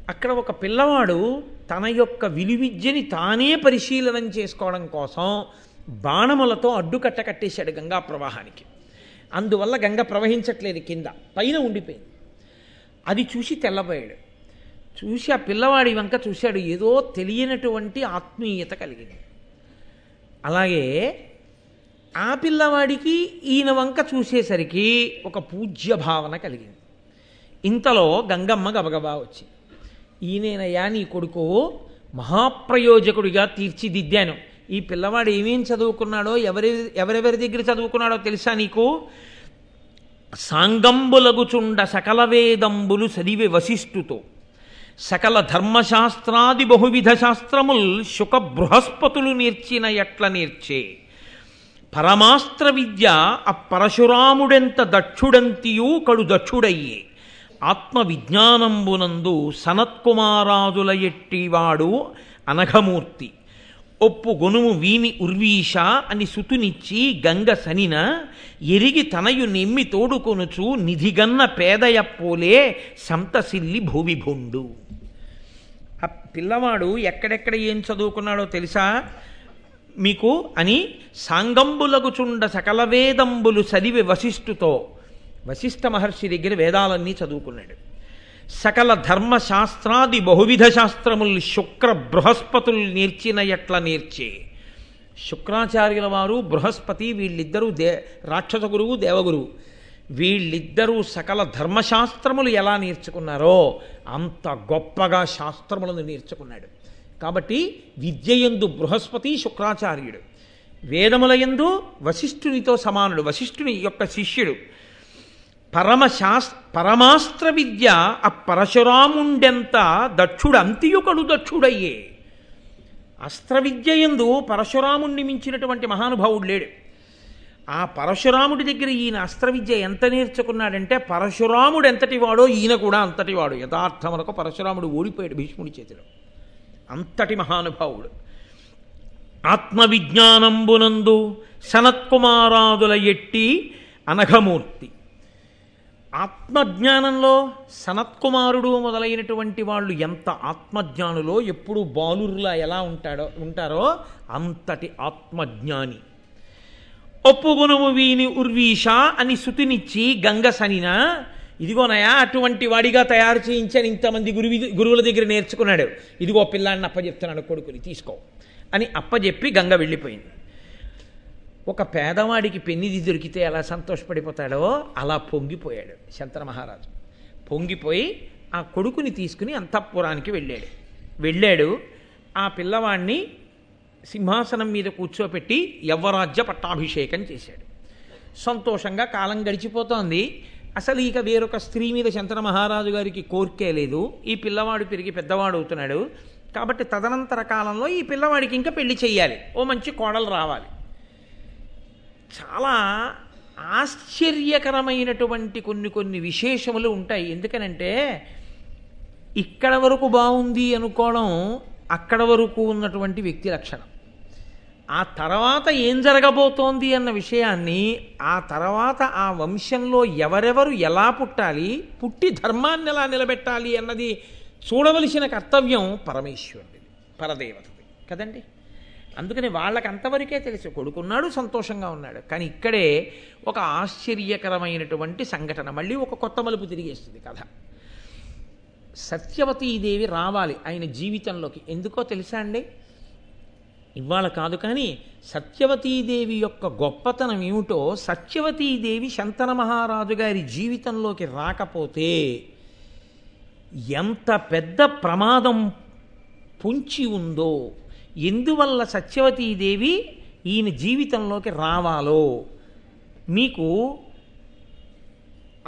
అక్కడ ఒక పిల్లవాడు తన యొక్క విలువిద్యని తానే పరిశీలనం చేసుకోవడం కోసం బాణములతో అడ్డుకట్ట కట్టేశాడు గంగా ప్రవాహానికి. అందువల్ల గంగ ప్రవహించట్లేదు, కింద పైన ఉండిపోయింది. అది చూసి తెల్లబోయాడు. చూసి ఆ పిల్లవాడి వంక చూశాడు, ఏదో తెలియనటువంటి ఆత్మీయత కలిగింది. అలాగే ఆ పిల్లవాడికి ఈయన వంక చూసేసరికి ఒక పూజ్య భావన కలిగింది. ఇంతలో గంగమ్మ గబగబా వచ్చి, ఈయనేనయ్యా నీ కొడుకు, మహాప్రయోజకుడిగా తీర్చిదిద్దాను. ఈ పిల్లవాడు ఏమేం చదువుకున్నాడో, ఎవరెవరి దగ్గర చదువుకున్నాడో తెలుసా నీకు? సాంగంబులగుచుండ సకల వేదంబులు చదివి వశిష్ఠుతో, సకల ధర్మశాస్త్రాది బహువిధ శాస్త్రముల్ శుక బృహస్పతులు నేర్చిన ఎట్ల నేర్చే, పరమాస్త్ర విద్య అపరశురాముడెంత దక్షుడంతియూ కడు దక్షుడయ్యే, ఆత్మ విజ్ఞానంబునందు సనత్కుమారాదుల ఎట్టివాడు అనఘమూర్తి, ఒప్పు గొనుము వీని ఉర్వీష అని సుతునిచ్చి గంగ సనిన, ఎరిగి తనయు నెమ్మి తోడుకొనుచు నిధిగన్న పేదయప్పోలే సంతసిల్లి భూవిభుండు. ఆ పిల్లవాడు ఎక్కడెక్కడ ఏం చదువుకున్నాడో తెలుసా మీకు అని, సాంగంబులగుచుండ సకల వేదంబులు చదివి వశిష్ఠుతో, వశిష్ఠ మహర్షి దగ్గర వేదాలన్నీ చదువుకున్నాడు. సకల ధర్మశాస్త్రాది బహువిధ శాస్త్రములు శుక్ర బృహస్పతులు నేర్చిన ఎట్ల నేర్చే, శుక్రాచార్యుల వారు బృహస్పతి వీళ్ళిద్దరూ రాక్షస గురువు దేవగురువు, వీళ్ళిద్దరూ సకల ధర్మశాస్త్రములు ఎలా నేర్చుకున్నారో అంత గొప్పగా శాస్త్రములను నేర్చుకున్నాడు. కాబట్టి విద్యయందు బృహస్పతి శుక్రాచార్యుడు, వేదములయందు వశిష్ఠునితో సమానుడు, వశిష్ఠుని యొక్క శిష్యుడు. పరమాస్త్ర విద్య ఆ పరశురాముండెంత దక్షుడు అంత్యుకడు దక్షుడయ్యే. అస్త్ర విద్యయందు పరశురాముణ్ణి మించినటువంటి మహానుభావుడు లేడు. ఆ పరశురాముడి దగ్గర ఈయన అస్త్ర విద్య ఎంత నేర్చుకున్నాడంటే, పరశురాముడు ఎంతటి వాడో ఈయన కూడా అంతటి వాడు. యథార్థమునకు పరశురాముడు ఓడిపోయాడు భీష్ముడి చేతిలో, అంతటి మహానుభావుడు. ఆత్మవిజ్ఞానంబునందు సనత్కుమారాదుల ఎట్టి అనఘమూర్తి. ఆత్మజ్ఞానంలో సనత్కుమారుడు మొదలైనటువంటి వాళ్ళు ఎంత ఆత్మజ్ఞానులో, ఎప్పుడు బాలురులా ఎలా ఉంటారో అంతటి ఆత్మజ్ఞాని. ఒప్పుగుణము వీని ఉర్వీష అని సుతినిచ్చి గంగ సనిన, ఇదిగోనయా అటువంటి వాడిగా తయారు చేయించాను, ఇంతమంది గురువుల దగ్గర నేర్చుకున్నాడు, ఇదిగో పిల్లాడిని అప్పచెప్తున్నాడు కొడుకుని తీసుకో అని అప్పచెప్పి గంగ వెళ్ళిపోయింది. ఒక పేదవాడికి పెన్నిది దొరికితే ఎలా సంతోషపడిపోతాడో అలా పొంగిపోయాడు శంతన మహారాజు. పొంగిపోయి ఆ కొడుకుని తీసుకుని అంతఃపురానికి వెళ్ళాడు. ఆ పిల్లవాడిని సింహాసనం మీద కూర్చోపెట్టి యవ్వరాజ్య పట్టాభిషేకం చేశాడు. సంతోషంగా కాలం గడిచిపోతోంది. అసలు ఇక వేరొక స్త్రీ మీద శంతన మహారాజు గారికి కోరికే లేదు. ఈ పిల్లవాడు పెరిగి పెద్దవాడు అవుతున్నాడు కాబట్టి తదనంతర కాలంలో ఈ పిల్లవాడికి ఇంకా పెళ్లి చెయ్యాలి, ఓ మంచి కోడలు రావాలి. చాలా ఆశ్చర్యకరమైనటువంటి కొన్ని విశేషములు ఉంటాయి. ఎందుకనంటే ఇక్కడ వరకు బాగుంది అనుకోవడం అక్కడ వరకు ఉన్నటువంటి వ్యక్తి లక్షణం. ఆ తర్వాత ఏం జరగబోతోంది అన్న విషయాన్ని, ఆ తర్వాత ఆ వంశంలో ఎవరెవరు ఎలా పుట్టాలి, పుట్టి ధర్మాన్ని ఎలా నిలబెట్టాలి అన్నది చూడవలసిన కర్తవ్యం పరమేశ్వరుడిది, పరదేవతది కదండి. అందుకని వాళ్ళకి అంతవరకే తెలుసు, కొడుకున్నాడు సంతోషంగా ఉన్నాడు. కానీ ఇక్కడే ఒక ఆశ్చర్యకరమైనటువంటి సంఘటన, మళ్ళీ ఒక కొత్త మలుపు తిరిగేస్తుంది కథ. సత్యవతీదేవి రావాలి ఆయన జీవితంలోకి. ఎందుకో తెలుసా అండి? ఇవాళ కాదు కానీ సత్యవతీదేవి యొక్క గొప్పతనం ఏమిటో, సత్యవతీదేవి శంతన మహారాజు గారి జీవితంలోకి రాకపోతే ఎంత పెద్ద ప్రమాదం పొంచి ఉందో, ఎందువల్ల సత్యవతీదేవి ఈయన జీవితంలోకి రావాలో మీకు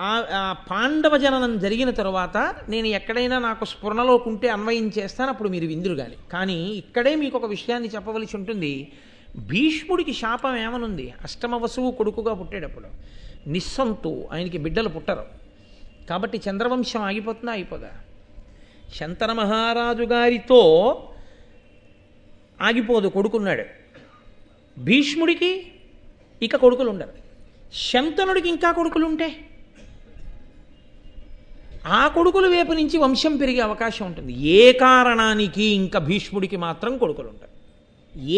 ఆ పాండవ జననం జరిగిన తరువాత నేను ఎక్కడైనా నాకు స్ఫురణలోకి ఉంటే అన్వయం చేస్తాను, అప్పుడు మీరు విందురు కానీ ఇక్కడే మీకు ఒక విషయాన్ని చెప్పవలసి ఉంటుంది. భీష్ముడికి శాపం ఏమనుంది? అష్టమ వసువు కొడుకుగా పుట్టేటప్పుడు నిస్సంతు, ఆయనకి బిడ్డలు పుట్టరు. కాబట్టి చంద్రవంశం ఆగిపోతుందా? అయిపోదా? శంతన మహారాజు గారితో ఆగిపోదు, కొడుకున్నాడు. భీష్ముడికి ఇక కొడుకులు ఉండరు. శంతనుడికి ఇంకా కొడుకులుంటే ఆ కొడుకుల వైపు నుంచి వంశం పెరిగే అవకాశం ఉంటుంది. ఏ కారణానికి ఇంకా భీష్ముడికి మాత్రం కొడుకులు ఉంటారు,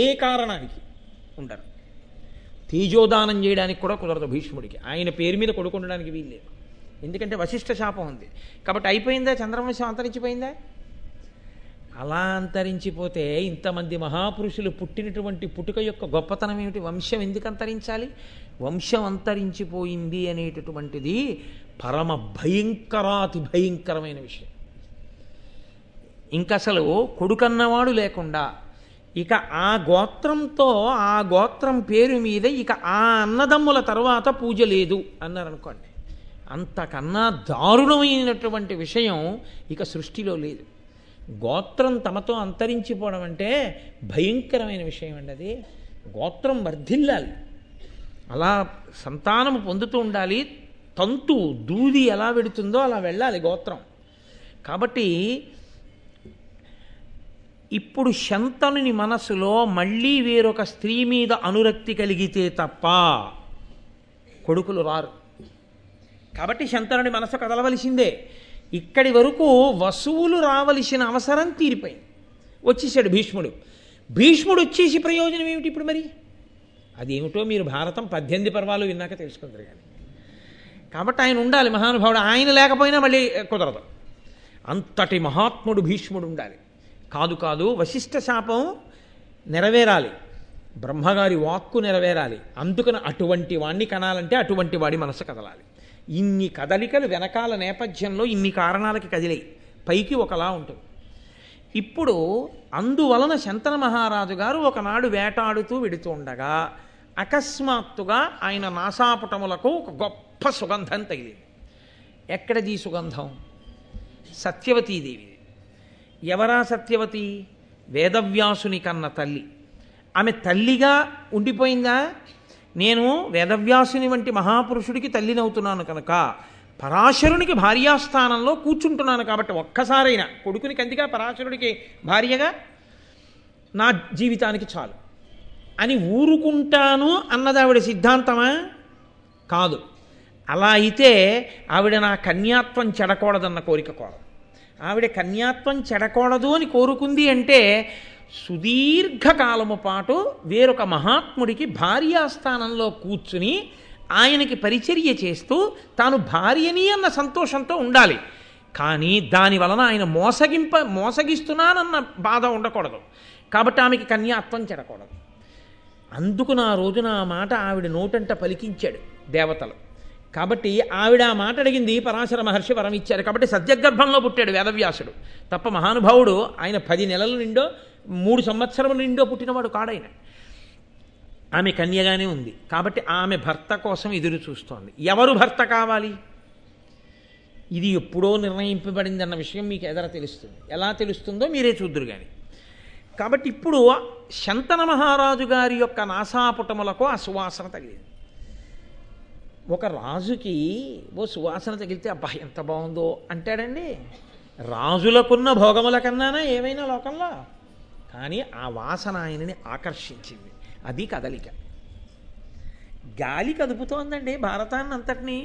ఏ కారణానికి ఉండరు. తేజోదానం చేయడానికి కూడా కుదరదు భీష్ముడికి, ఆయన పేరు మీద కొడుకు ఉండడానికి వీల్లేదు. ఎందుకంటే వశిష్ఠ శాపం ఉంది కాబట్టి. అయిపోయిందా చంద్రవంశం, అంతరించిపోయిందా? అలా అంతరించిపోతే ఇంతమంది మహాపురుషులు పుట్టినటువంటి పుట్టుక యొక్క గొప్పతనం ఏమిటి? వంశం ఎందుకు అంతరించాలి? వంశం అంతరించిపోయింది అనేటటువంటిది పరమ భయంకరాతి భయంకరమైన విషయం. ఇంకసలు కొడుకన్నవాడు లేకుండా ఇక ఆ గోత్రంతో ఆ గోత్రం పేరు మీద ఇక ఆ అన్నదమ్ముల తర్వాత పూజ లేదు అన్నారనుకోండి, అంతకన్నా దారుణమైనటువంటి విషయం ఇక సృష్టిలో లేదు. గోత్రం తమతో అంతరించిపోవడం అంటే భయంకరమైన విషయం అండి. అది గోత్రం వర్ధిల్లాలి, అలా సంతానము పొందుతూ ఉండాలి. తంతు దూది ఎలా వెడుతుందో అలా వెళ్ళాలి గోత్రం. కాబట్టి ఇప్పుడు శంతనుని మనసులో మళ్ళీ వేరొక స్త్రీ మీద అనురక్తి కలిగితే తప్ప కొడుకులు రారు. కాబట్టి శంతనుని మనసు కదలవలసిందే. ఇక్కడి వరకు వసువులు రావలసిన అవసరం తీరిపోయింది. వచ్చేసాడు భీష్ముడు. భీష్ముడు వచ్చేసి ప్రయోజనం ఏమిటి ఇప్పుడు? మరి అదేమిటో మీరు భారతం 18 పర్వాలు విన్నాక తెలుసుకుంటారు. కానీ కాబట్టి ఆయన ఉండాలి మహానుభావుడు. ఆయన లేకపోయినా మళ్ళీ కుదరదు. అంతటి మహాత్ముడు భీష్ముడు ఉండాలి. కాదు కాదు, వశిష్ఠ శాపం నెరవేరాలి, బ్రహ్మగారి వాక్కు నెరవేరాలి. అందుకని అటువంటి వాణ్ణి కనాలంటే అటువంటి వాడి మనసు కదలాలి. ఇన్ని కదలికలు వెనకాల నేపథ్యంలో ఇన్ని కారణాలకి కదిలాయి. పైకి ఒకలా ఉంటుంది. ఇప్పుడు అందువలన శంతన మహారాజు గారు ఒకనాడు వేటాడుతూ వెడుతూ ఉండగా అకస్మాత్తుగా ఆయన నాసాపుటములకు ఒక గొప్ప సుగంధం తగిలింది. ఎక్కడది సుగంధం? సత్యవతీదేవిది. ఎవరా సత్యవతి? వేదవ్యాసుని కన్న తల్లి. ఆమె తల్లిగా ఉండిపోయిందా? నేను వేదవ్యాసుని వంటి మహాపురుషుడికి తల్లినవుతున్నాను కనుక పరాశరునికి భార్యాస్థానంలో కూర్చుంటున్నాను కాబట్టి ఒక్కసారైనా కొడుకుని కందిగా పరాశరుడికి భార్యగా నా జీవితానికి చాలు అని ఊరుకుంటాను అన్నది ఆవిడ సిద్ధాంతమా? కాదు. అలా అయితే ఆవిడ నా కన్యాత్వం చెడకూడదన్న కోరిక కోరదు. ఆవిడ కన్యాత్వం చెడకూడదు అని కోరుకుంది అంటే సుదీర్ఘకాలము పాటు వేరొక మహాత్ముడికి భార్యాస్థానంలో కూర్చుని ఆయనకి పరిచర్య చేస్తూ తాను భార్యని అన్న సంతోషంతో ఉండాలి. కానీ దానివలన ఆయన మోసగిస్తున్నానన్న బాధ ఉండకూడదు. కాబట్టి ఆమెకి కన్యాత్వం చెడకూడదు. అందుకు నా రోజున ఆ మాట ఆవిడ నోటంట పలికించాడు దేవతలు. కాబట్టి ఆవిడ ఆ మాట అడిగింది, పరాశర మహర్షి వరం ఇచ్చారు. కాబట్టి సత్యగర్భంలో పుట్టాడు వేదవ్యాసుడు తప్ప మహానుభావుడు ఆయన 10 నెలల నిండో 3 సంవత్సరముల నిండో పుట్టినవాడు కాడాయన. ఆమె కన్యగానే ఉంది. కాబట్టి ఆమె భర్త కోసం ఎదురు చూస్తోంది. ఎవరు భర్త కావాలి? ఇది ఎప్పుడో నిర్ణయింపబడింది అన్న విషయం మీకు ఎదర తెలుస్తుంది. ఎలా తెలుస్తుందో మీరే చూద్దురు కానీ. కాబట్టి ఇప్పుడు శంతన మహారాజు గారి యొక్క నాసాపుటములకు ఆ సువాసన తగిలింది. ఒక రాజుకి ఓ సువాసన తగిలితే అబ్బా ఎంత బాగుందో అంటాడండి. రాజులకున్న భోగముల కన్నానా ఏమైనా లోకంలో? కానీ ఆ వాసన ఆయనని ఆకర్షించింది. అది కదలిక. గాలి కదుపుతోందండి భారతాన్ని అంతటినీ.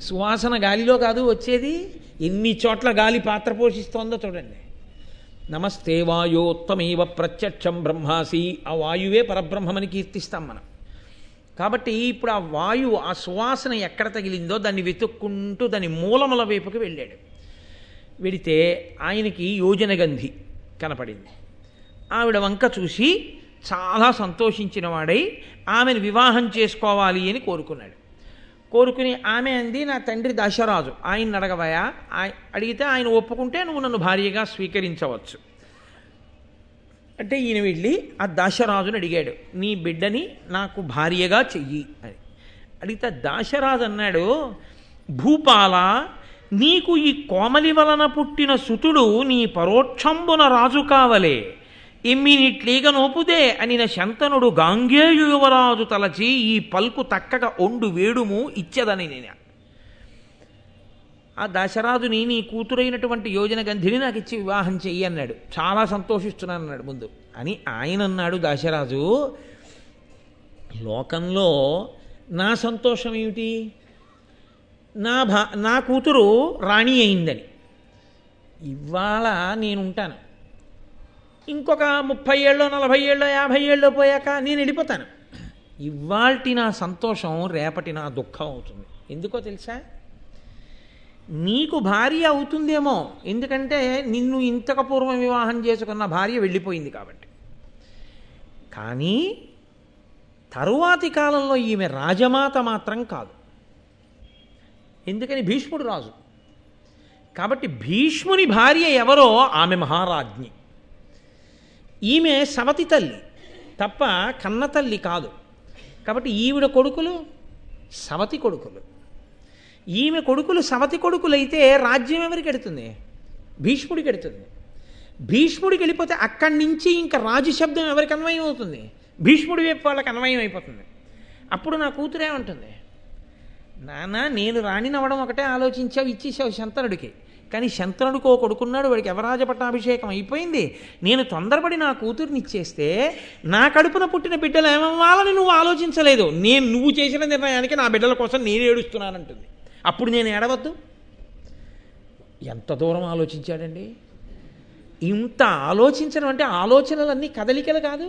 సువాసన గాలిలో కాదు వచ్చేది. ఎన్ని చోట్ల గాలి పాత్ర పోషిస్తోందో చూడండి. నమస్తే వాయోత్తమేవ ప్రత్యక్షం బ్రహ్మాసి. ఆ వాయువే పరబ్రహ్మమని కీర్తిస్తాం మనం. కాబట్టి ఇప్పుడు ఆ వాయువు ఆ సువాసన ఎక్కడ తగిలిందో దాన్ని వెతుక్కుంటూ దాని మూలముల వైపుకి వెళ్ళాడు. వెడితే ఆయనకి యోజనగంధి కనపడింది. ఆవిడ వంక చూసి చాలా సంతోషించిన వాడై ఆమెను వివాహం చేసుకోవాలి అని కోరుకున్నాడు. కోరుకుని ఆమె అంది, నా తండ్రి దశరాజు, ఆయన్ని అడగవయా? అడిగితే ఆయన ఒప్పుకుంటే నువ్వు నన్ను భార్యగా స్వీకరించవచ్చు అంటే ఈయన వెళ్ళి ఆ దాశరాజుని అడిగాడు, నీ బిడ్డని నాకు భార్యగా చెయ్యి అని. అడిగితే దాశరాజు అన్నాడు, భూపాల, నీకు ఈ కోమలి వలన పుట్టిన సుతుడు నీ పరోక్షంబున రాజు కావలే. ఎమ్మినిట్లీగ నోపుదే అనిన శంతనుడు గాంగేయు యువరాజు తలచి ఈ పల్కు తక్కగా ఒండు వేడుము ఇచ్చదని నేను. ఆ దశరాజుని నీ కూతురైనటువంటి యోజనగంధిని నాకు ఇచ్చి వివాహం చెయ్యి అన్నాడు. చాలా సంతోషిస్తున్నాను అన్నాడు ముందు. అని ఆయన అన్నాడు దశరాజు, లోకంలో నా సంతోషం ఏమిటి? నా కూతురు రాణి అయిందని. ఇవాళ నేనుంటాను, ఇంకొక 30 ఏళ్ళో 40 ఏళ్ళో 50 ఏళ్ళో పోయాక నేను వెళ్ళిపోతాను. ఇవాల్టి నా సంతోషం రేపటి నా దుఃఖం అవుతుంది. ఎందుకో తెలుసా? నీకు భార్య అవుతుందేమో, ఎందుకంటే నిన్ను ఇంతకు పూర్వం వివాహం చేసుకున్న భార్య వెళ్ళిపోయింది కాబట్టి. కానీ తరువాతి కాలంలో ఈమె రాజమాత మాత్రం కాదు. ఎందుకని? భీష్ముడు రాజు కాబట్టి. భీష్ముని భార్య ఎవరో ఆమె మహారాజ్ఞి. ఈమె సవతి తల్లి తప్ప కన్న తల్లి కాదు. కాబట్టి ఈవిడ కొడుకులు సవతి కొడుకులు. ఈమె కొడుకులు సవతి కొడుకులైతే రాజ్యం ఎవరికి ఎడుతుంది? భీష్ముడికి ఎడుతుంది. భీష్ముడికి వెళ్ళిపోతే అక్కడి నుంచి ఇంకా రాజు శబ్దం ఎవరికి అన్వయం అవుతుంది? భీష్ముడి వైపు వాళ్ళకి అన్వయం అయిపోతుంది. అప్పుడు నా కూతురేమంటుంది? నాన్న, నేను రాణినవ్వడం ఒకటే ఆలోచించావు, ఇచ్చేసావు శంతనుడికి. కానీ శంతనుడికి ఓ కొడుకున్నాడు, వాడికి యవరాజ పట్టాభిషేకం అయిపోయింది. నేను తొందరపడి నా కూతుర్ని ఇచ్చేస్తే నా కడుపున పుట్టిన బిడ్డలు ఏమవ్వాలని నువ్వు ఆలోచించలేదు. నువ్వు చేసిన నిర్ణయానికి నా బిడ్డల కోసం నేను ఏడుస్తున్నానంటుంది. అప్పుడు నేను ఏడవద్దు? ఎంత దూరం ఆలోచించాడండి! ఇంత ఆలోచించడం అంటే ఆలోచనలన్నీ కదలికలు కాదు.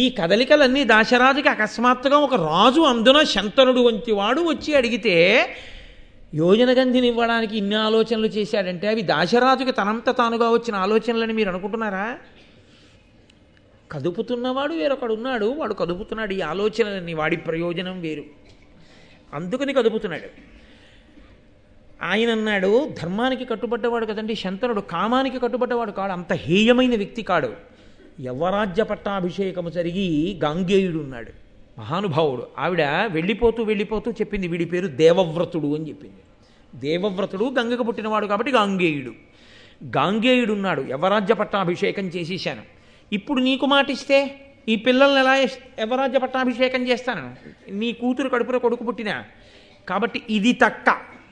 ఈ కదలికలన్నీ దాశరాజుకి అకస్మాత్తుగా ఒక రాజు, అందున శంతనుడు వంటి వాడు వచ్చి అడిగితే యోజనగంధిని ఇవ్వడానికి ఇన్ని ఆలోచనలు చేశాడంటే అవి దాశరాజుకి తనంత తానుగా వచ్చిన ఆలోచనలని మీరు అనుకుంటున్నారా? కదుపుతున్నవాడు వేరొకడు ఉన్నాడు, వాడు కదుపుతున్నాడు ఈ ఆలోచనలన్నీ. వాడి ప్రయోజనం వేరు, అందుకని కదుపుతున్నాడు. ఆయన అన్నాడు, ధర్మానికి కట్టుబడ్డవాడు కదండి శంతనుడు, కామానికి కట్టుబడ్డవాడు కాడు, అంత హేయమైన వ్యక్తి కాడు. యవరాజ్య పట్టాభిషేకము జరిగి గాంగేయుడు ఉన్నాడు, మహానుభావుడు. ఆవిడ వెళ్ళిపోతూ చెప్పింది, వీడి పేరు దేవవ్రతుడు అని చెప్పింది. దేవవ్రతుడు గంగకు పుట్టినవాడు కాబట్టి గాంగేయుడు. గాంగేయుడు ఉన్నాడు, యవరాజ్య పట్టాభిషేకం చేసేసాను. ఇప్పుడు నీకు మాటిస్తే ఈ పిల్లల్ని ఎలా యవరాజ్య పట్టాభిషేకం చేస్తాను? నీ కూతురు కడుపులో కొడుకు పుట్టినా కాబట్టి ఇది తక్క,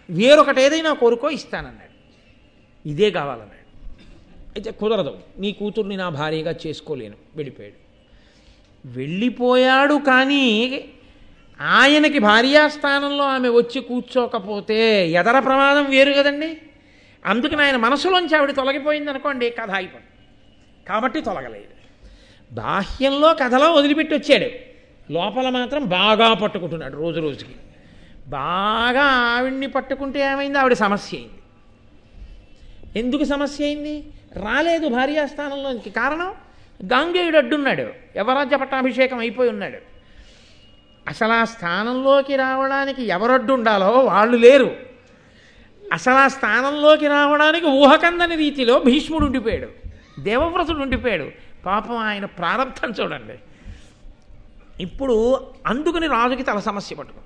వేరొకటి ఏదైనా కోరుకో ఇస్తానన్నాడు. ఇదే కావాలన్నాడు. అయితే కుదరదు, నీ కూతుర్ని నా భార్యగా చేసుకోలేను. వెళ్ళిపోయాడు. కానీ ఆయనకి భార్యాస్థానంలో ఆమె వచ్చి కూర్చోకపోతే ఎదర ప్రమాదం వేరు కదండి. అందుకని ఆయన మనసులోంచి ఆవిడ తొలగిపోయింది అనుకోండి, కథ అయిపోయింది. కాబట్టి తొలగలేదు. బాహ్యంలో కథలో వదిలిపెట్టి వచ్చాడు, లోపల మాత్రం బాగా పట్టుకుంటున్నాడు. రోజు రోజుకి బాగా ఆవిడ్ని పట్టుకుంటే ఏమైంది? ఆవిడ సమస్య అయింది. ఎందుకు సమస్య అయింది? రాలేదు భార్యాస్థానంలోకి. కారణం గాంగేయుడు అడ్డున్నాడు, యవరాజ్య పట్టాభిషేకం అయిపోయి ఉన్నాడు. అసలు ఆ స్థానంలోకి రావడానికి ఎవరడ్డు ఉండాలో వాళ్ళు లేరు. అసలు ఆ స్థానంలోకి రావడానికి ఊహకందని రీతిలో భీష్ముడు ఉండిపోయాడు, దేవవ్రతుడు ఉండిపోయాడు. పాపం ఆయన ప్రారంభం చూడండి. ఇప్పుడు అందుకని రాజుకి తల సమస్య పట్టుకుంది.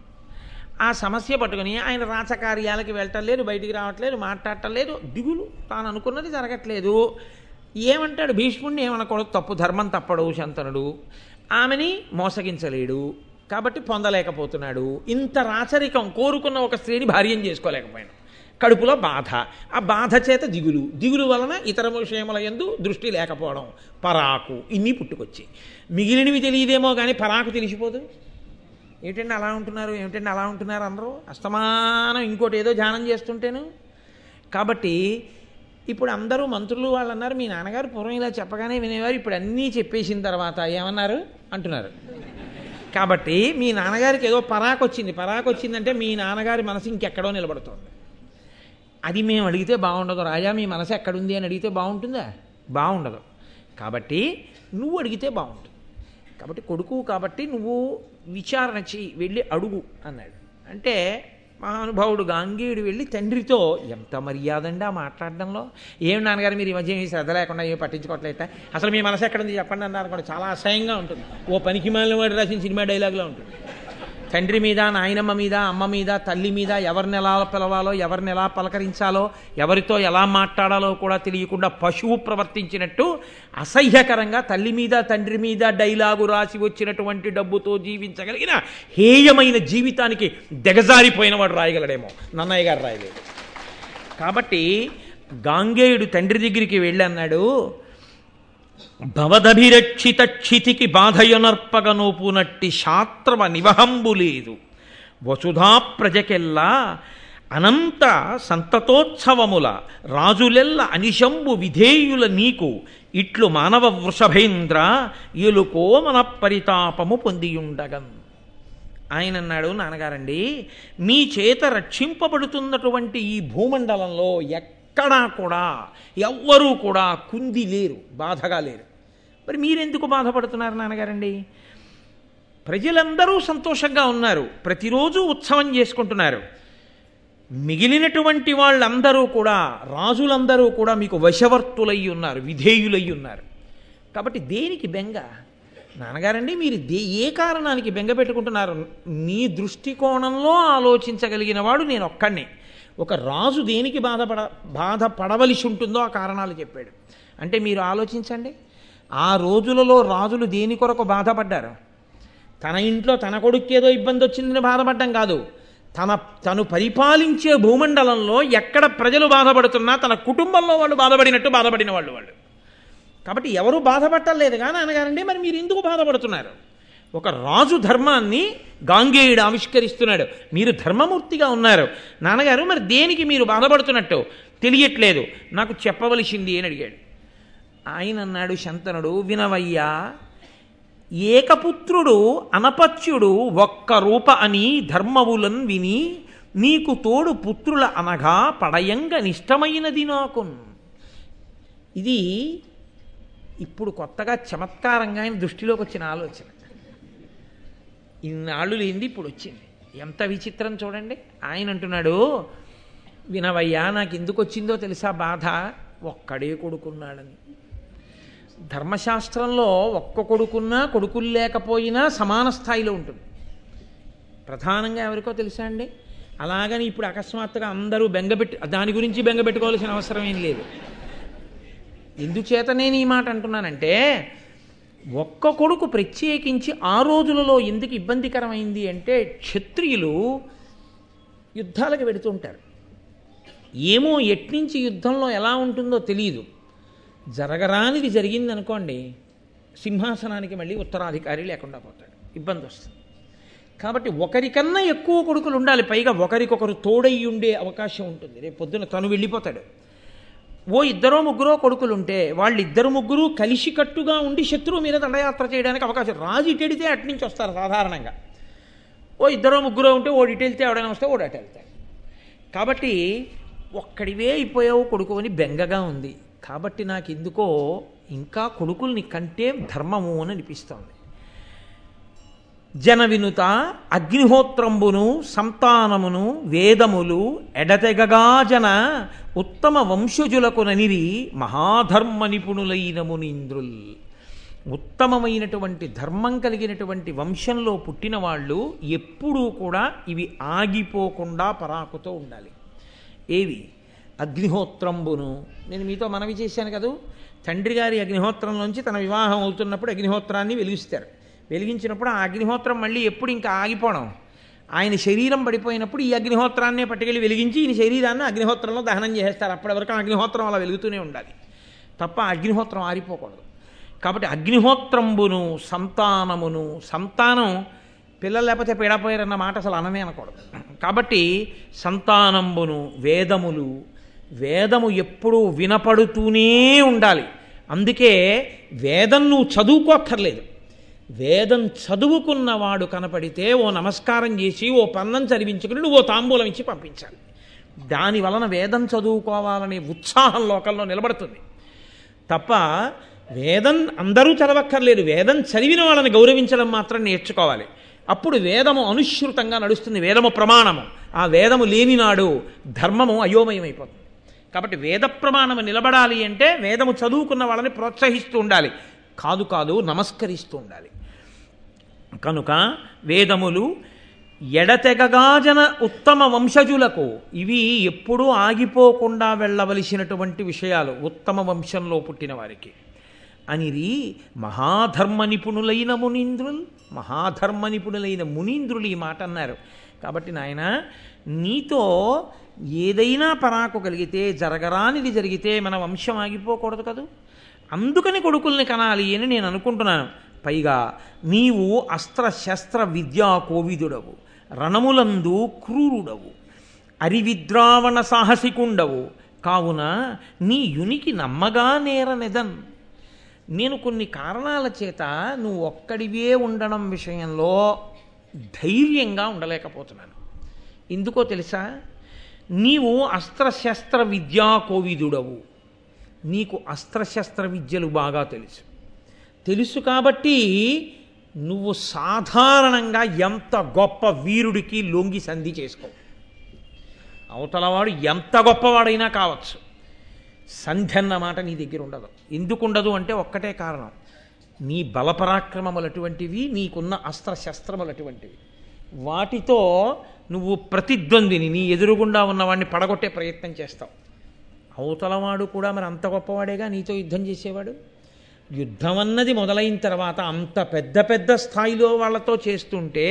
ఆ సమస్య పట్టుకుని ఆయన రాచకార్యాలకి వెళ్ళటం లేదు, బయటికి రావట్లేదు, మాట్లాడటం లేదు, దిగులు, తాను అనుకున్నది జరగట్లేదు. ఏమంటాడు? భీష్ముడిని ఏమనకూడదు, తప్పు, ధర్మం తప్పడు శంతనుడు. ఆమెని మోసగించలేడు కాబట్టి పొందలేకపోతున్నాడు. ఇంత రాచరికం కోరుకున్న ఒక స్త్రీని భార్యం చేసుకోలేకపోయాడు. కడుపులో బాధ, ఆ బాధ చేత దిగులు వలన ఇతర విషయముల యందు దృష్టి లేకపోవడం, పరాకు, ఇన్ని పుట్టుకొచ్చి. మిగిలినవి తెలియదేమో కానీ పరాకు తెలిసిపోదు. ఏమిటండి అలా ఉంటున్నారు అందరూ అస్తమానం ఇంకోటి ఏదో ధ్యానం చేస్తుంటేను. కాబట్టి ఇప్పుడు అందరూ మంత్రులు వాళ్ళు అన్నారు, మీ నాన్నగారు పూర్వం ఇలా చెప్పగానే వినేవారు, ఇప్పుడు అన్నీ చెప్పేసిన తర్వాత ఏమన్నారు అంటున్నారు. కాబట్టి మీ నాన్నగారికి ఏదో పరాకు వచ్చిందంటే మీ నాన్నగారి మనసు ఇంకెక్కడో నిలబడుతోంది. అది మేము అడిగితే బాగుండదు. రాజా, మీ మనసు ఎక్కడుంది అని అడిగితే బాగుంటుందా? బాగుండదు. కాబట్టి నువ్వు అడిగితే బాగుంటుంది. కాబట్టి కొడుకు కాబట్టి నువ్వు విచారణ చెయ్యి, వెళ్ళి అడుగు అన్నాడు. అంటే మహానుభావుడు గాంగేయుడు వెళ్ళి తండ్రితో, ఎంత మర్యాద అండి ఆ మాట్లాడడంలో. ఏం నాన్నగారు మీరు ఈ మధ్య ఏమి శ్రద్ధ లేకుండా ఏమి పట్టించుకోవట్లేట, అసలు మీ మనసు ఎక్కడుంది చెప్పండి అన్నారు కూడా. చాలా అసహ్యంగా ఉంటుంది. ఓ పనికి మాలిన వాడు రాసిన సినిమా డైలాగ్లో ఉంటుంది. తండ్రి మీద, నాయనమ్మ మీద, అమ్మ మీద, తల్లి మీద ఎవరిని ఎలా పిలవాలో, ఎవరిని ఎలా పలకరించాలో, ఎవరితో ఎలా మాట్లాడాలో కూడా తెలియకుండా పశువు ప్రవర్తించినట్టు అసహ్యకరంగా తల్లి మీద, తండ్రి మీద డైలాగు రాసి వచ్చినటువంటి డబ్బుతో జీవించగలిగిన హేయమైన జీవితానికి దిగజారిపోయిన వాడు రాయగలడేమో, నన్నయ్య గారు రాయలేదు. కాబట్టి గాంగేయుడు తండ్రి దగ్గరికి వెళ్ళి అన్నాడు, భవదభిరక్షిత క్షితికి బాధయొనర్పగనోపునట్టి శాస్త్రవ నివహంబు లేదు, వసుధా ప్రజకెల్లా అనంత సంతతోత్సవముల రాజులెల్ల అనిశంబు విధేయుల నీకు ఇట్లు మానవ వృషభేంద్ర ఎలుకో మన పరితాపము పొందియుండగన్. ఆయన అన్నాడు, నాన్నగారండి, మీ చేత రక్షింపబడుతున్నటువంటి ఈ భూమండలంలో ఎక్కడా కూడా ఎవ్వరూ కూడా కుంది లేరు, బాధగా లేరు. మరి మీరెందుకు బాధపడుతున్నారు నాన్నగారండి? ప్రజలందరూ సంతోషంగా ఉన్నారు, ప్రతిరోజు ఉత్సవం చేసుకుంటున్నారు. మిగిలినటువంటి వాళ్ళందరూ కూడా, రాజులందరూ కూడా మీకు వశవర్తులై ఉన్నారు, విధేయులై ఉన్నారు. కాబట్టి దేనికి బెంగ నాన్నగారండి? మీరు ఏ కారణానికి బెంగ పెట్టుకుంటున్నారు? మీ దృష్టికోణంలో ఆలోచించగలిగిన వాడు నేను ఒక్కడినే. ఒక రాజు దేనికి బాధపడవలసి ఉంటుందో ఆ కారణాలు చెప్పాడు. అంటే మీరు ఆలోచించండి, ఆ రోజులలో రాజులు దేని కొరకు బాధపడ్డారు? తన ఇంట్లో తన కొడుకేదో ఇబ్బంది వచ్చిందని బాధపడ్డం కాదు, తను పరిపాలించే భూమండలంలో ఎక్కడ ప్రజలు బాధపడుతున్నా తన కుటుంబంలో వాళ్ళు బాధపడినట్టు బాధపడిన వాళ్ళు. కాబట్టి ఎవరు బాధపడలేదు కానీ నాన్నగారండి, మరి మీరు ఎందుకు బాధపడుతున్నారు? ఒక రాజు ధర్మాన్ని గాంగేయుడు ఆవిష్కరిస్తున్నాడు, మీరు ధర్మమూర్తిగా ఉన్నారు. నాన్నగారు, మరి దేనికి మీరు బాధపడుతున్నట్టు తెలియట్లేదు, నాకు చెప్పవలసింది అని అడిగాడు. ఆయన అన్నాడు, శంతనుడు, వినవయ్యా, ఏకపుత్రుడు అనపత్యుడు ఒక్క రూప అని ధర్మవులన్ విని నీకు తోడు పుత్రుల అనగా పడయంగ నిష్టమైనది నాకు. ఇది ఇప్పుడు కొత్తగా చమత్కారంగా ఆయన దృష్టిలోకి వచ్చిన ఆలోచన. ఇన్నాళ్ళు లేనిది ఇప్పుడు వచ్చింది. ఎంత విచిత్రం చూడండి. ఆయన అంటున్నాడు, వినవయ్యా, నాకు ఎందుకు వచ్చిందో తెలుసా బాధ? ఒక్కడే కొడుకున్నాడని. ధర్మశాస్త్రంలో ఒక్క కొడుకున్నా కొడుకులు లేకపోయినా సమాన స్థాయిలో ఉంటుంది. ప్రధానంగా ఎవరికో తెలుసా అండి? అలాగని ఇప్పుడు అకస్మాత్తుగా అందరూ దాని గురించి బెంగపెట్టుకోవాల్సిన అవసరం ఏం లేదు. ఎందుచేత నేను ఈ మాట అంటున్నానంటే, ఒక్క కొడుకు ప్రత్యేకించి ఆ రోజులలో ఎందుకు ఇబ్బందికరమైంది అంటే, క్షత్రియులు యుద్ధాలకు వెడుతుంటారు. ఏమో ఎట్నుంచి యుద్ధంలో ఎలా ఉంటుందో తెలియదు. జరగరానిది జరిగిందనుకోండి, సింహాసనానికి మళ్ళీ ఉత్తరాధికారి లేకుండా పోతాడు, ఇబ్బంది వస్తుంది. కాబట్టి ఒకరికన్నా ఎక్కువ కొడుకులు ఉండాలి, పైగా ఒకరికొకరు తోడై ఉండే అవకాశం ఉంటుంది. రేపు పొద్దున తను వెళ్ళిపోతాడు. ఓ ఇద్దరో ముగ్గురో కొడుకులు ఉంటే వాళ్ళిద్దరు ముగ్గురు కలిసికట్టుగా ఉండి శత్రువు మీద దండయాత్ర చేయడానికి అవకాశం. రాజు ఇటెడితే అట్నుంచి వస్తారు సాధారణంగా. ఓ ఇద్దరో ముగ్గురో ఉంటే ఓడి ఇటు వెళ్తే ఎవడైనా వస్తే ఓడి అటు వెళ్తాడు. కాబట్టి ఒక్కడివే అయిపోయావు కొడుకు అని బెంగగా ఉంది. కాబట్టి నాకు ఎందుకో ఇంకా కొడుకుల్ని కంటే ధర్మము అని అనిపిస్తోంది. జన వినుత అగ్నిహోత్రంబును సంతానమును వేదములు ఎడతెగగా జన ఉత్తమ వంశజులకు ననిరి మహాధర్మ నిపుణులైన మునీంద్రుల్. ఉత్తమమైనటువంటి ధర్మం కలిగినటువంటి వంశంలో పుట్టిన వాళ్ళు ఎప్పుడూ కూడా ఇవి ఆగిపోకుండా పరాకుతో ఉండాలి. ఏవి? అగ్నిహోత్రంబును. నేను మీతో మనవి చేశాను కదా, తండ్రి గారి అగ్నిహోత్రంలోంచి తన వివాహం అవుతున్నప్పుడు అగ్నిహోత్రాన్ని వెలిగిస్తారు. వెలిగించినప్పుడు ఆ అగ్నిహోత్రం మళ్ళీ ఎప్పుడు ఇంకా ఆగిపోవడం, ఆయన శరీరం పడిపోయినప్పుడు ఈ అగ్నిహోత్రాన్నే పట్టుకెళ్ళి వెలిగించి ఈయన శరీరాన్ని అగ్నిహోత్రంలో దహనం చేసేస్తారు. అప్పటి వరకు అగ్నిహోత్రం అలా వెలుగుతూనే ఉండాలి తప్ప అగ్నిహోత్రం ఆరిపోకూడదు. కాబట్టి అగ్నిహోత్రంబును సంతానమును, సంతానం పిల్లలు లేకపోతే పీడపోయారన్న మాట అసలు అననే అనకూడదు. కాబట్టి సంతానంబును వేదములు, వేదము ఎప్పుడూ వినపడుతూనే ఉండాలి. అందుకే వేదం నువ్వు చదువుకోక్కర్లేదు, వేదం చదువుకున్నవాడు కనపడితే ఓ నమస్కారం చేసి ఓ పన్నం చదివించుకుని నువ్వు ఓ తాంబూలం ఇచ్చి పంపించాలి. దాని వలన వేదం చదువుకోవాలనే ఉత్సాహం లోకంలో నిలబడుతుంది తప్ప వేదం అందరూ చదవక్కర్లేదు. వేదం చదివిన వాళ్ళని గౌరవించడం మాత్రం నేర్చుకోవాలి. అప్పుడు వేదము అనుశ్రుతంగా నడుస్తుంది, వేదము ప్రమాణము. ఆ వేదము లేనినాడు ధర్మము అయోమయమైపోతుంది. కాబట్టి వేద ప్రమాణము నిలబడాలి అంటే వేదము చదువుకున్న వాళ్ళని ప్రోత్సహిస్తూ ఉండాలి, కాదు నమస్కరిస్తూ ఉండాలి. కనుక వేదములు ఎడతెగగాజన ఉత్తమ వంశజులకు, ఇవి ఎప్పుడూ ఆగిపోకుండా వెళ్ళవలసినటువంటి విషయాలు ఉత్తమ వంశంలో పుట్టిన వారికి. అనిరి మహాధర్మ నిపుణులైన మునీంద్రులు, మహాధర్మ నిపుణులైన మునీంద్రులు ఈ మాట అన్నారు. కాబట్టి నాయన, నీతో ఏదైనా పరాకు కలిగితే, జరగరానిది జరిగితే మన వంశం ఆగిపోకూడదు కదూ. అందుకని కొడుకుల్ని కనాలి అని నేను అనుకుంటున్నాను. పైగా నీవు అస్త్ర శస్త్ర విద్యా కోవిదుడవు, రణములందు క్రూరుడవు, అరివిద్రావణ సాహసికుండవు కావున నీ యునికి నమ్మగా నేరనెదన్. నేను కొన్ని కారణాల చేత నువ్వు ఒక్కడివే ఉండడం విషయంలో ధైర్యంగా ఉండలేకపోతున్నాను. ఎందుకో తెలుసా? నీవు అస్త్రశస్త్ర విద్యా కోవిదుడవు. నీకు అస్త్రశస్త్ర విద్యలు బాగా తెలుసు కాబట్టి నువ్వు సాధారణంగా ఎంత గొప్ప వీరుడికి లొంగి సంధి చేసుకో. అవతలవాడు ఎంత గొప్పవాడైనా కావచ్చు, సంధి అన్న మాట నీ దగ్గర ఉండదు. ఎందుకు ఉండదు అంటే ఒక్కటే కారణం, నీ బలపరాక్రమములు అటువంటివి, నీకున్న అస్త్రశస్త్రములు అటువంటివి. వాటితో నువ్వు ప్రతిద్వందిని, నీ ఎదురుగుండా ఉన్నవాడిని పడగొట్టే ప్రయత్నం చేస్తావు. అవతలవాడు కూడా మరి అంత గొప్పవాడేగా నీతో యుద్ధం చేసేవాడు. యుద్ధం అన్నది మొదలైన తర్వాత అంత పెద్ద పెద్ద స్థాయిలో వాళ్ళతో చేస్తుంటే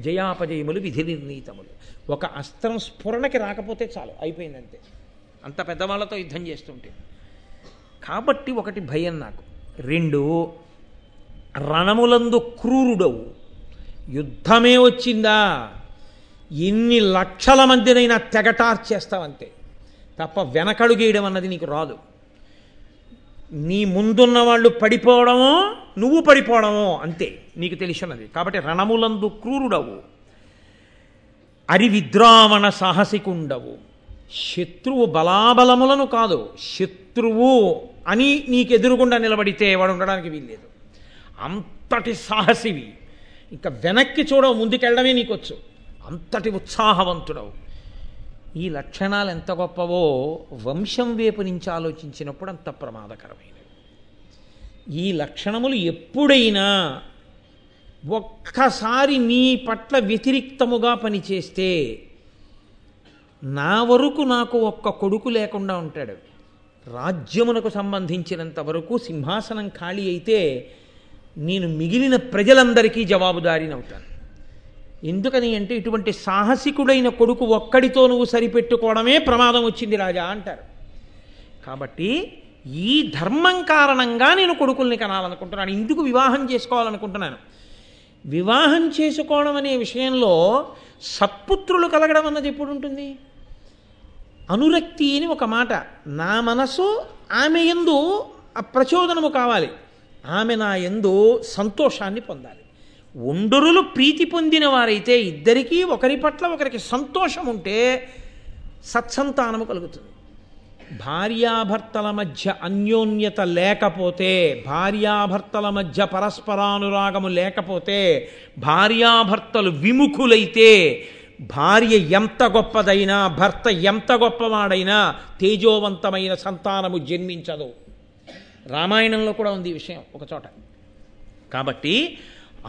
జయాపజయములు విధి నిర్ణీతములు. ఒక అస్త్రం స్ఫురణకి రాకపోతే చాలు, అయిపోయిందంతే, అంత పెద్దవాళ్ళతో యుద్ధం చేస్తుంటే. కాబట్టి ఒకటి భయం నాకు. 2, రణములందు క్రూరుడవు. యుద్ధమే వచ్చిందా ఎన్ని లక్షల మందినైనా తెగటార్చేస్తావంతే తప్ప వెనకడుగేయడం అన్నది నీకు రాదు. నీ ముందున్న వాళ్ళు పడిపోవడమో నువ్వు పడిపోవడమో అంతే నీకు తెలిసినది. కాబట్టి రణములందు క్రూరుడవు, అరివిద్రావణ సాహసికుండవు. శత్రువు బలాబలములను కాదు, శత్రువు అని నీకు ఎదురుగుండా నిలబడితే వాడు ఉండడానికి వీల్లేదు. అంతటి సాహసివి, ఇంకా వెనక్కి చూడవు, ముందుకెళ్ళడమే నీకొచ్చు, అంతటి ఉత్సాహవంతుడవు. ఈ లక్షణాలు ఎంత గొప్పవో వంశం వైపు నుంచి ఆలోచించినప్పుడు అంత ప్రమాదకరమైనవి. ఈ లక్షణములు ఎప్పుడైనా ఒక్కసారి నీ పట్ల వ్యతిరిక్తముగా పనిచేస్తే, నా వరకు నాకు ఒక్క కొడుకు లేకుండా ఉంటాడు, రాజ్యమునకు సంబంధించినంత వరకు సింహాసనం ఖాళీ అయితే నేను మిగిలిన ప్రజలందరికీ జవాబుదారీనవుతాను. ఎందుకని అంటే ఇటువంటి సాహసికుడైన కొడుకు ఒక్కడితో నువ్వు సరిపెట్టుకోవడమే ప్రమాదం వచ్చింది రాజా అంటారు. కాబట్టి ఈ ధర్మం కారణంగా నేను కొడుకుల్ని కనాలనుకుంటున్నాను, ఇందుకు వివాహం చేసుకోవాలనుకుంటున్నాను. వివాహం చేసుకోవడం అనే విషయంలో సత్పుత్రులు కలగడం అన్నది ఎప్పుడు ఉంటుంది? అనురక్తి అని ఒక మాట. నా మనసు ఆమె యందు ప్రచోదనము కావాలి, ఆమె నా యందు సంతోషాన్ని పొందాలి. ఒండరులు ప్రీతి పొందిన వారైతే ఇద్దరికీ ఒకరి పట్ల ఒకరికి సంతోషం ఉంటే సత్సంతానము కలుగుతుంది. భార్యాభర్తల మధ్య అన్యోన్యత లేకపోతే, భార్యాభర్తల మధ్య పరస్పరానురాగము లేకపోతే, భార్యాభర్తలు విముఖులైతే భార్య ఎంత గొప్పదైనా భర్త ఎంత గొప్పవాడైనా తేజోవంతమైన సంతానము జన్మించదు. రామాయణంలో కూడా ఉంది ఈ విషయం ఒక చోట. కాబట్టి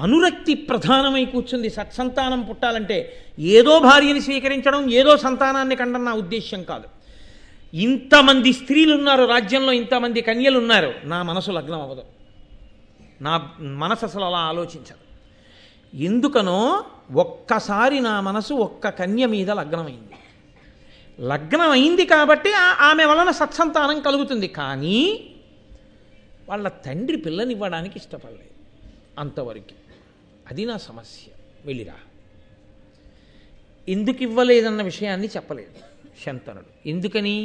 అనురక్తి ప్రధానమై కూర్చుంది. సత్సంతానం పుట్టాలంటే ఏదో భార్యని స్వీకరించడం, ఏదో సంతానాన్ని కండం నా ఉద్దేశ్యం కాదు. ఇంతమంది స్త్రీలు ఉన్నారు రాజ్యంలో, ఇంతమంది కన్యలు ఉన్నారు, నా మనసు లగ్నం అవ్వదు, నా మనసు అసలు అలా ఆలోచించదు. ఎందుకనో ఒక్కసారి నా మనసు ఒక్క కన్య మీద లగ్నమైంది. లగ్నం అయింది కాబట్టి ఆమె వలన సత్సంతానం కలుగుతుంది. కానీ వాళ్ళ తండ్రి పిల్లనివ్వడానికి ఇష్టపడలేదు అంతవరకు. అది నా సమస్య. వెళ్ళిరా. ఎందుకు ఇవ్వలేదన్న విషయాన్ని చెప్పలేదు శంతనుడు. ఎందుకని?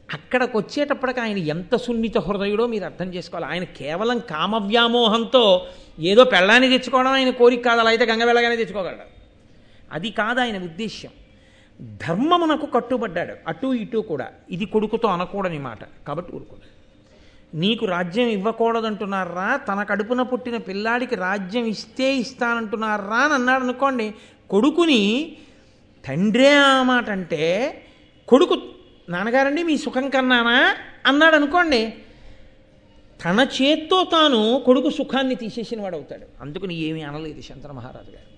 అక్కడికి వచ్చేటప్పటికి ఆయన ఎంత సున్నిత హృదయుడో మీరు అర్థం చేసుకోవాలి. ఆయన కేవలం కామవ్యామోహంతో ఏదో పెళ్ళాన్ని తెచ్చుకోవడం ఆయన కోరిక కాదు, అలా అయితే గంగ వెళ్ళగానే తెచ్చుకోగలడు. అది కాదు ఆయన ఉద్దేశ్యం. ధర్మమునకు కట్టుబడ్డాడు, అటు ఇటు కూడా. ఇది కొడుకుతో అనకూడని మాట కాబట్టి ఊరుకోడు. నీకు రాజ్యం ఇవ్వకూడదంటున్నారా, తన కడుపున పుట్టిన పిల్లాడికి రాజ్యం ఇస్తే ఇస్తానంటున్నారా అని అన్నాడు అనుకోండి. కొడుకుని తండ్రే ఆ మాట అంటే, కొడుకు నాన్నగారండి మీ సుఖం కన్నానా అన్నాడు అనుకోండి, తన చేత్తో తాను కొడుకు సుఖాన్ని తీసేసిన వాడు అవుతాడు. అందుకని ఏమీ అనలేదు శంతన మహారాజు గారు.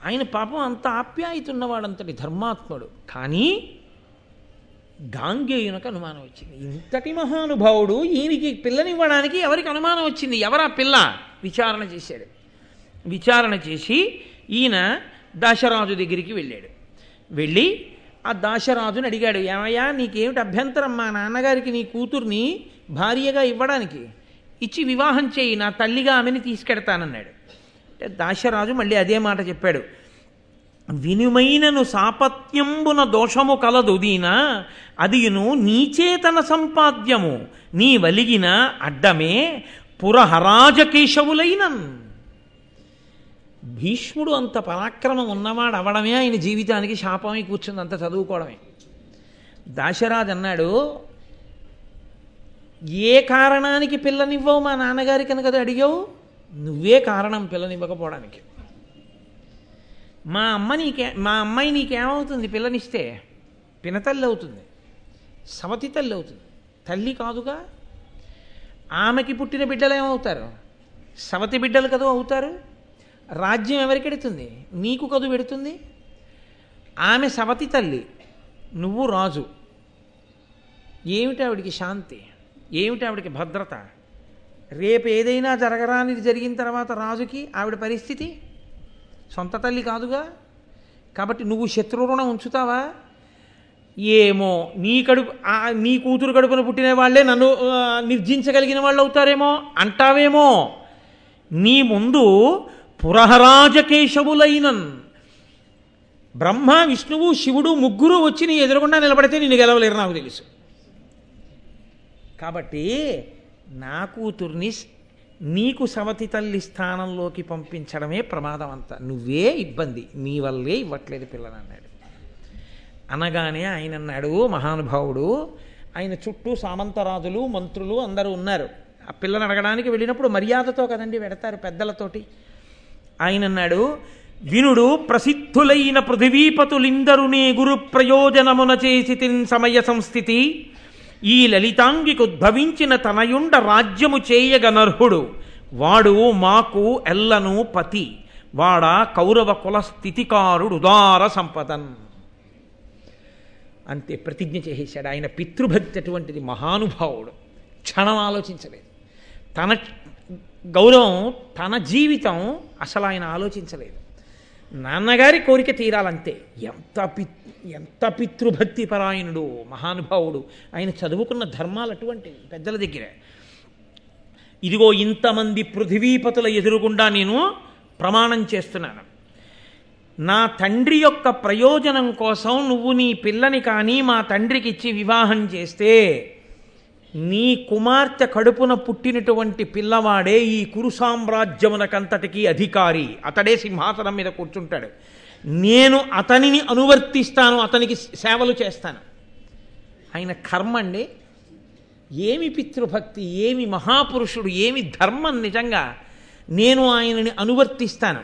ఆయన పాపం అంత ఆప్యాయత ఉన్నవాడు, అంతటి ధర్మాత్ముడు. కానీ గాంగేయునకు అనుమానం వచ్చింది. ఇంతటి మహానుభావుడు ఈయనకి పిల్లనివ్వడానికి ఎవరికి అనుమానం వచ్చింది? ఎవరా పిల్ల? విచారణ చేశాడు. విచారణ చేసి ఈయన దాశరాజు దగ్గరికి వెళ్ళాడు. వెళ్ళి ఆ దాశరాజుని అడిగాడు, ఏమయ్యా నీకేమిటి అభ్యంతరం మా నాన్నగారికి నీ కూతుర్ని భార్యగా ఇవ్వడానికి? ఇచ్చి వివాహం చేయి, నా తల్లిగా ఆమెని తీసుకెడతానన్నాడు. అంటే దాశరాజు మళ్ళీ అదే మాట చెప్పాడు, వినుమైనను సాపత్యంబున దోషము కలదు దీన అదియును నీచేతన సంపాద్యము నీ వలిగిన అడ్డమే పురహరాజకేశవులైనన్. భీష్ముడు అంత పరాక్రమం ఉన్నవాడు అవడమే ఆయన జీవితానికి శాపమై కూర్చుంది, అంత చదువుకోవడమే. దాశరాజు అన్నాడు, ఏ కారణానికి పిల్లనివ్వవు మా నాన్నగారికి కనుక అడిగావు? నువ్వే కారణం పిల్లనివ్వకపోవడానికి. మా అమ్మాయి నీకేమవుతుంది పిల్లనిస్తే? పినతల్లి అవుతుంది, సవతి తల్లి అవుతుంది, తల్లి కాదుగా. ఆమెకి పుట్టిన బిడ్డలు ఏమవుతారు? సవతి బిడ్డలు కదూ అవుతారు. రాజ్యం ఎవరికి పెడుతుంది? నీకు కదు పెడుతుంది. ఆమె సవతి తల్లి, నువ్వు రాజు. ఏమిటి ఆవిడికి శాంతి? ఏమిటి ఆవిడికి భద్రత? రేపు ఏదైనా జరగరానిది జరిగిన తర్వాత రాజుకి ఆవిడ పరిస్థితి? సొంత తల్లి కాదుగా. కాబట్టి నువ్వు శత్రువుణ ఉంచుతావా? ఏమో నీ కూతురు కడుపున పుట్టిన వాళ్ళే నన్ను నిర్జించగలిగిన వాళ్ళు అవుతారేమో అంటావేమో. నీ ముందు పురహరాజకేశవులైనన్ బ్రహ్మ, విష్ణువు, శివుడు ముగ్గురు వచ్చి నీ ఎదురుగుండా నిలబడితే నిన్ను గెలవలేరు నాకు తెలుసు. కాబట్టి నా కూతుర్ని నీకు సవతి తల్లి స్థానంలోకి పంపించడమే ప్రమాదం అంతా. నువ్వే ఇబ్బంది, నీ వల్లే ఇవ్వట్లేదు పిల్లని అన్నాడు. అనగానే ఆయన అన్నాడు, మహానుభావుడు, ఆయన చుట్టూ సామంతరాజులు, మంత్రులు అందరూ ఉన్నారు. ఆ పిల్లని అడగడానికి వెళ్ళినప్పుడు మర్యాదతో కదండి పెడతారు, పెద్దలతోటి. ఆయన అన్నాడు, వినుడు ప్రసిద్ధులైన పృథివీపతులిందరునే గురు ప్రయోజనమున చేసి తిన్ సమయ సంస్థితి ఈ లలితాంగికి ఉద్భవించిన తనయుండ రాజ్యము చేయగనర్హుడు వాడు మాకు ఎల్లను పతి వాడా కౌరవ కుల స్థితికారుడు ఉదార సంపదన్. అంతే, ప్రతిజ్ఞ చేసేశాడు. ఆయన పితృభక్తి అటువంటిది, మహానుభావుడు. క్షణం ఆలోచించలేదు. తన గౌరవం, తన జీవితం అసలు ఆయన ఆలోచించలేదు. నాన్నగారి కోరిక తీరాలంతే. ఎంత పితృభక్తి పరాయణుడు మహానుభావుడు. ఆయన చదువుకున్న ధర్మాలు అటువంటివి పెద్దల దగ్గర. ఇదిగో ఇంతమంది పృథివీపతుల ఎదురుగుండా నేను ప్రమాణం చేస్తున్నాను, నా తండ్రి యొక్క ప్రయోజనం కోసం నువ్వు నీ పిల్లని కానీ మా తండ్రికి ఇచ్చి వివాహం చేస్తే నీ కుమార్తె కడుపున పుట్టినటువంటి పిల్లవాడే ఈ కురు సామ్రాజ్యమునకంతటికీ అధికారి, అతడే సింహాసనం మీద కూర్చుంటాడు. నేను అతనిని అనువర్తిస్తాను, అతనికి సేవలు చేస్తాను. ఆయన కర్మ అండి. ఏమి పితృభక్తి, ఏమి మహాపురుషుడు, ఏమి ధర్మం నిజంగా. నేను ఆయనని అనువర్తిస్తాను,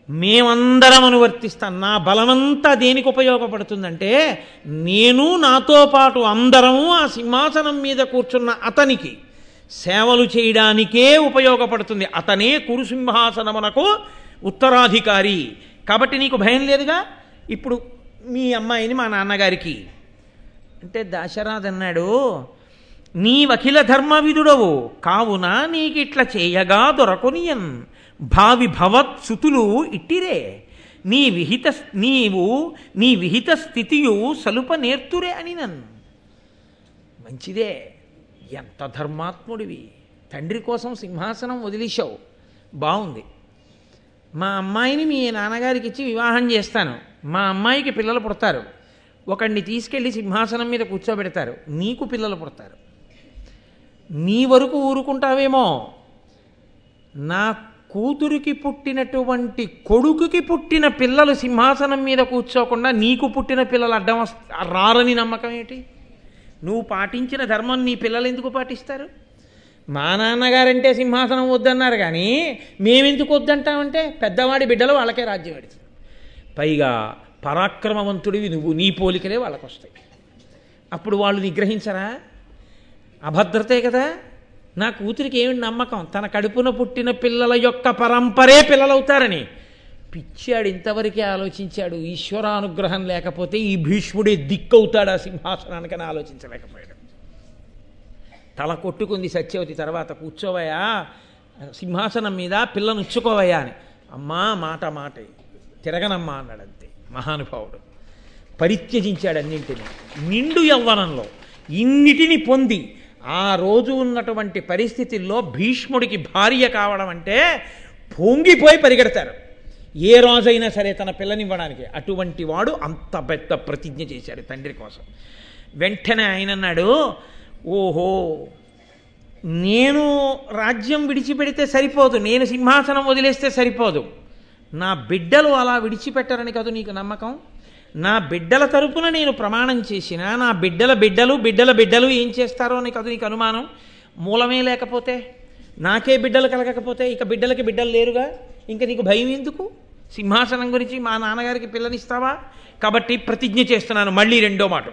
మేమందరం అనువర్తిస్తాను. నా బలమంతా దేనికి ఉపయోగపడుతుందంటే నేను నాతో పాటు అందరము ఆ సింహాసనం మీద కూర్చున్న అతనికి సేవలు చేయడానికే ఉపయోగపడుతుంది. అతనే కురు సింహాసనమునకు ఉత్తరాధికారి. కాబట్టి నీకు భయం లేదుగా. ఇప్పుడు మీ అమ్మాయిని మా నాన్నగారికి అంటే దాశరథి అన్నాడు, నీ వకిల ధర్మవిదుడవు కావున నీకిట్లా చేయగా దొరకునియన్ భావి భవత్సుతులు ఇట్టిరే నీవు నీ విహిత స్థితియు సలుప నేర్తురే అని నన్ను. మంచిదే, ఎంత ధర్మాత్ముడివి, తండ్రి కోసం సింహాసనం వదిలేశావు, బాగుంది. మా అమ్మాయిని మీ నాన్నగారికి ఇచ్చి వివాహం చేస్తాను, మా అమ్మాయికి పిల్లలు పుడతారు, ఒకడిని తీసుకెళ్ళి సింహాసనం మీద కూర్చోబెడతారు, నీకు పిల్లలు పుడతారు. నీ వరకు ఊరుకుంటావేమో, నా కూతురికి పుట్టినటువంటి కొడుకుకి పుట్టిన పిల్లలు సింహాసనం మీద కూర్చోకుండా నీకు పుట్టిన పిల్లలు అడ్డం రారని నమ్మకం ఏంటి? నువ్వు పాటించిన ధర్మం నీ పిల్లలు ఎందుకు పాటిస్తారు? మా నాన్నగారంటే సింహాసనం వద్దన్నారు కానీ మేమెందుకు వద్దంటామంటే పెద్దవాడి బిడ్డలు వాళ్ళకే రాజ్యం పెడుతుంది. పైగా పరాక్రమవంతుడివి నువ్వు, నీ పోలికలే వాళ్ళకు వస్తాయి. అప్పుడు వాళ్ళు నిగ్రహించరా? అభద్రతే కదా. నా కూతురికి ఏమిటి నమ్మకం? తన కడుపున పుట్టిన పిల్లల యొక్క పరంపరే పిల్లలవుతారని. పిచ్చాడు, ఇంతవరకే ఆలోచించాడు. ఈశ్వరానుగ్రహం లేకపోతే ఈ భీష్ముడే దిక్కవుతాడు ఆ సింహాసనానికని ఆలోచించలేకపోయాడు. తల కొట్టుకుంది సత్యవతి. తర్వాత కూర్చోవయ్యా సింహాసనం మీద, పిల్లను ఉచ్చుకోవయ్యా అని. అమ్మా మాట తిరగనమ్మా అన్నాడు. అంతే, మహానుభావుడు పరిత్యజించాడు అన్నింటినీ. నిండు యవ్వనంలో ఇన్నిటిని పొంది ఆ రోజు ఉన్నటువంటి పరిస్థితుల్లో భీష్ముడికి భార్య కావడం అంటే పొంగిపోయి పరిగెడతారు. ఏ రోజైనా సరే తన పిల్లనివ్వడానికి. అటువంటి వాడు అంత పెద్ద ప్రతిజ్ఞ చేశాడు తండ్రి కోసం. వెంటనే ఆయన అన్నాడు, ఓహో, నేను రాజ్యం విడిచిపెడితే సరిపోదు, నేను సింహాసనం వదిలేస్తే సరిపోదు, నా బిడ్డలు అలా విడిచిపెట్టరని కాదు నీకు నమ్మకం? నా బిడ్డల తరపున నేను ప్రమాణం చేసిన నా బిడ్డల బిడ్డలు బిడ్డల బిడ్డలు ఏం చేస్తారో అని కాదు నీకు అనుమానం? మూలమే లేకపోతే, నాకే బిడ్డలు కలగకపోతే ఇక బిడ్డలకి బిడ్డలు లేరుగా, ఇంకా నీకు భయం ఎందుకు? సింహాసనం గురించి మా నాన్నగారికి పిల్లనిస్తావా? కాబట్టి ప్రతిజ్ఞ చేస్తున్నాను. మళ్ళీ రెండో మాట,